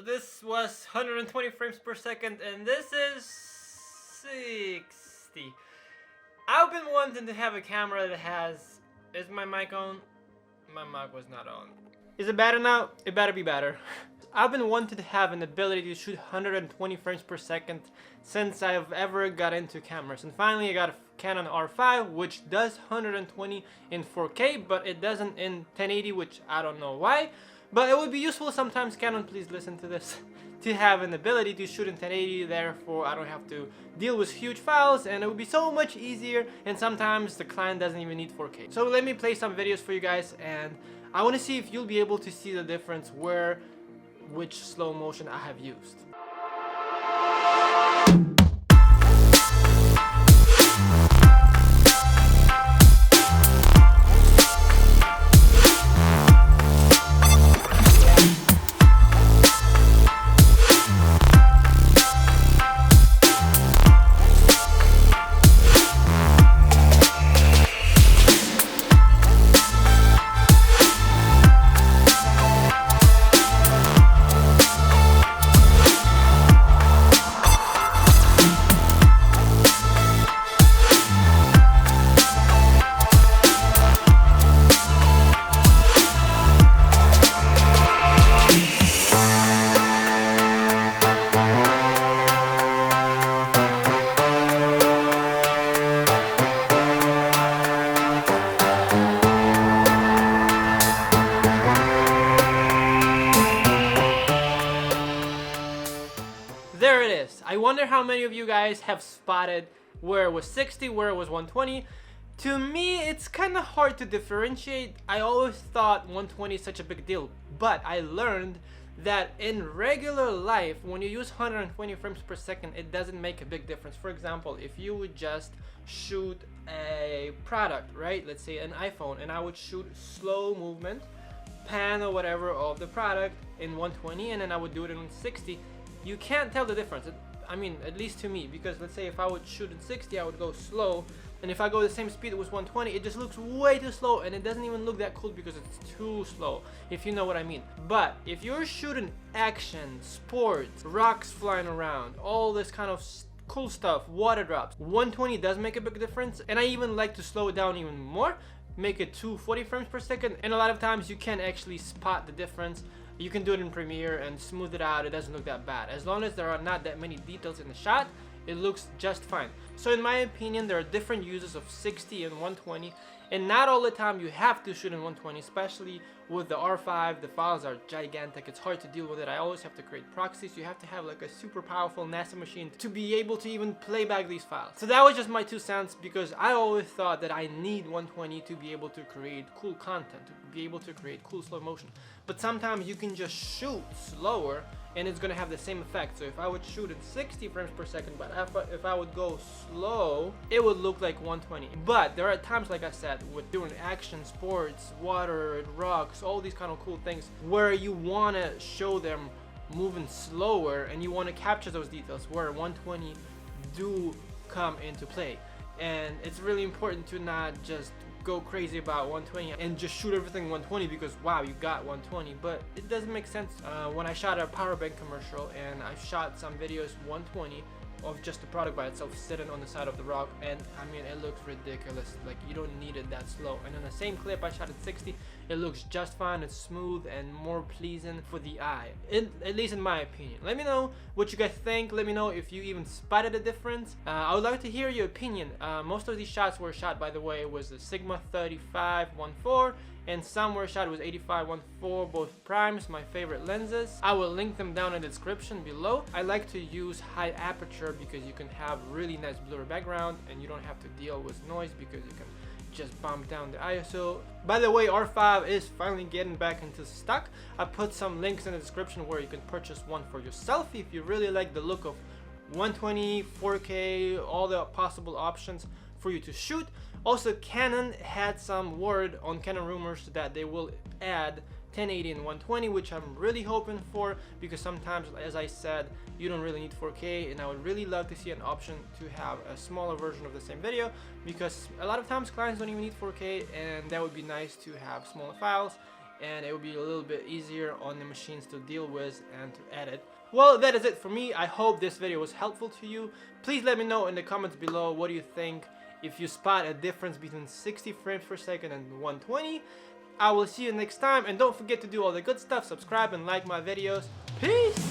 this was 120 frames per second, and this is 60. I've been wanting to have a camera that has... Is my mic on? My mic was not on. Is it better now? It better be better. I've been wanting to have an ability to shoot 120 frames per second since I've ever got into cameras. And finally I got a Canon R5, which does 120 in 4K, but it doesn't in 1080, which I don't know why. But it would be useful sometimes, Canon, please listen to this, to have an ability to shoot in 1080, therefore I don't have to deal with huge files, and it would be so much easier, and sometimes the client doesn't even need 4K. So let me play some videos for you guys, and I want to see if you'll be able to see the difference which slow motion I have used. There it is. I wonder how many of you guys have spotted where it was 60, where it was 120. To me, it's kind of hard to differentiate. I always thought 120 is such a big deal, but I learned that in regular life, when you use 120 frames per second, it doesn't make a big difference. For example, if you would just shoot a product, right? Let's say an iPhone, and I would shoot slow movement, pan or whatever of the product in 120, and then I would do it in 60. You can't tell the difference. I mean, at least to me, because let's say if I would shoot in 60, I would go slow, and if I go the same speed with 120, it just looks way too slow, and it doesn't even look that cool because it's too slow, if you know what I mean. But if you're shooting action, sports, rocks flying around, all this kind of cool stuff, water drops, 120 does make a big difference, and I even like to slow it down even more, make it 240 frames per second, and a lot of times you can actually spot the difference. You can do it in Premiere and smooth it out. It doesn't look that bad. As long as there are not that many details in the shot, it looks just fine. So in my opinion, there are different uses of 60 and 120, and not all the time you have to shoot in 120, especially with the R5. The files are gigantic. It's hard to deal with it. I always have to create proxies. You have to have like a super powerful NASA machine to be able to even play back these files. So that was just my 2 cents, because I always thought that I need 120 to be able to create cool content, to be able to create cool slow motion. But sometimes you can just shoot slower and it's gonna have the same effect. So if I would shoot in 60 frames per second, but if I would go slow, it would look like 120. But there are times, like I said, with doing action, sports, water, rocks, all these kind of cool things, where you wanna show them moving slower and you wanna capture those details, where 120 do come into play. And it's really important to not just go crazy about 120 and just shoot everything 120 because wow, you got 120, but it doesn't make sense. When I shot a power bank commercial and I shot some videos 120 of just the product by itself sitting on the side of the rock, and I mean, it looks ridiculous. Like, you don't need it that slow. And in the same clip I shot at 60, it looks just fine. It's smooth and more pleasing for the eye, at least in my opinion. Let me know what you guys think. Let me know if you even spotted a difference. I would like to hear your opinion. Most of these shots were shot, by the way, was the Sigma 35-1.4, and some were shot with 85-1.4, both primes, my favorite lenses. I will link them down in the description below. I like to use high aperture because you can have really nice blurry background and you don't have to deal with noise because you can just bump down the ISO. By the way, R5 is finally getting back into stock. I put some links in the description where you can purchase one for yourself if you really like the look of 120, 4K, all the possible options for you to shoot. Also, Canon had some word on Canon rumors that they will add 1080 and 120, which I'm really hoping for, because sometimes, as I said, you don't really need 4K, and I would really love to see an option to have a smaller version of the same video, because a lot of times clients don't even need 4K, and that would be nice to have smaller files and it will be a little bit easier on the machines to deal with and to edit. Well, that is it for me. I hope this video was helpful to you. Please let me know in the comments below what do you think, if you spot a difference between 60 frames per second and 120. I will see you next time, and don't forget to do all the good stuff, subscribe and like my videos. Peace!